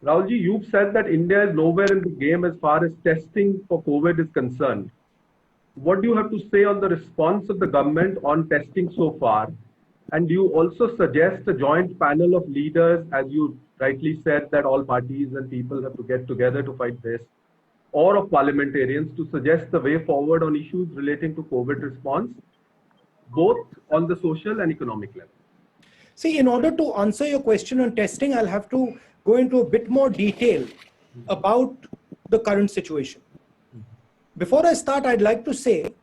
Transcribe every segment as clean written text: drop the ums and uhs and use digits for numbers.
Rahulji, you've said that India is nowhere in the game as far as testing for COVID is concerned. What do you have to say on the response of the government on testing so far? And do you also suggest a joint panel of leaders, as you rightly said, that all parties and people have to get together to fight this, or of parliamentarians to suggest the way forward on issues relating to COVID response, both on the social and economic level? See, in order to answer your question on testing, I'll have to go into a bit more detail about the current situation. Before I start, I'd like to say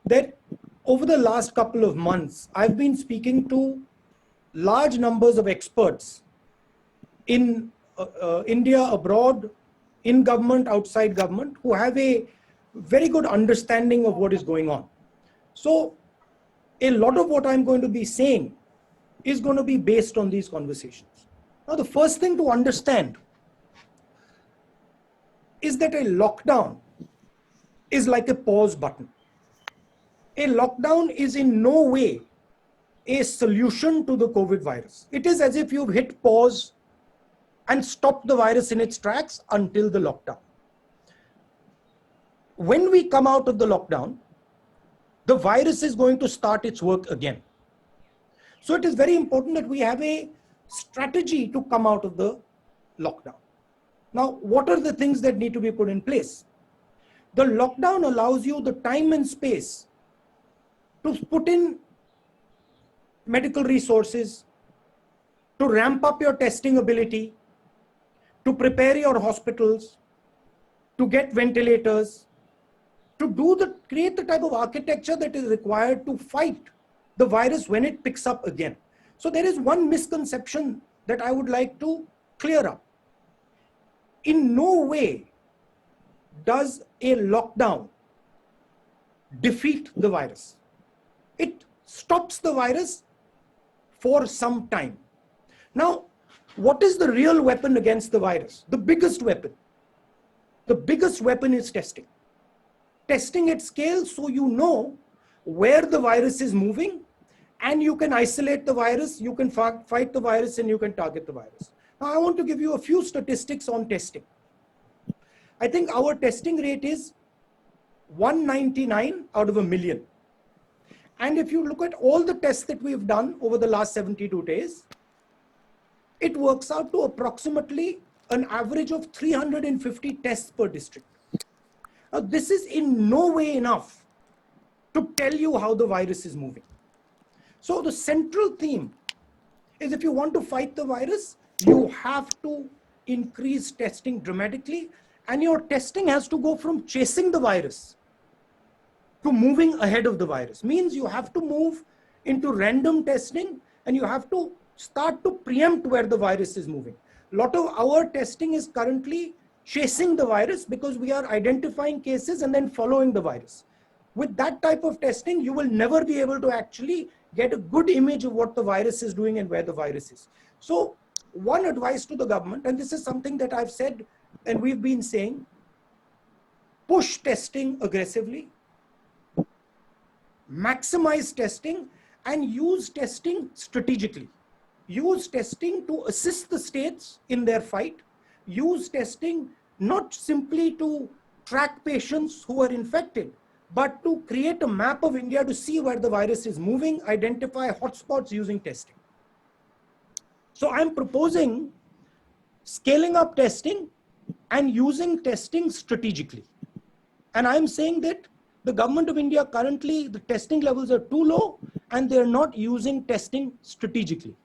that over the last couple of months, I've been speaking to large numbers of experts in India, abroad, in government, outside government, who have a very good understanding of what is going on. So a lot of what I'm going to be saying is going to be based on these conversations. Now, the first thing to understand is that a lockdown is like a pause button. A lockdown is in no way a solution to the COVID virus. It is as if you've hit pause and stopped the virus in its tracks until the lockdown. When we come out of the lockdown, the virus is going to start its work again. So it is very important that we have a strategy to come out of the lockdown. Now, what are the things that need to be put in place? The lockdown allows you the time and space to put in medical resources, to ramp up your testing ability, to prepare your hospitals, to get ventilators, to create the type of architecture that is required to fight the virus when it picks up again. So there is one misconception that I would like to clear up. In no way does a lockdown defeat the virus. It stops the virus for some time. Now, what is the real weapon against the virus? The biggest weapon. The biggest weapon is testing. Testing at scale so you know where the virus is moving, and you can isolate the virus, you can fight the virus, and you can target the virus. Now, I want to give you a few statistics on testing. I think our testing rate is 199 out of a million. And if you look at all the tests that we've done over the last 72 days, it works out to approximately an average of 350 tests per district. Now, this is in no way enough to tell you how the virus is moving. So the central theme is, if you want to fight the virus, you have to increase testing dramatically, and your testing has to go from chasing the virus to moving ahead of the virus. Means you have to move into random testing, and you have to start to preempt where the virus is moving. A lot of our testing is currently chasing the virus because we are identifying cases and then following the virus. With that type of testing, you will never be able to actually get a good image of what the virus is doing and where the virus is. So one advice to the government, and this is something that I've said and we've been saying, push testing aggressively, maximize testing, and use testing strategically. Use testing to assist the states in their fight. Use testing not simply to track patients who are infected, but to create a map of India to see where the virus is moving, identify hotspots using testing. So I'm proposing scaling up testing and using testing strategically. And I'm saying that the government of India currently, the testing levels are too low and they're not using testing strategically.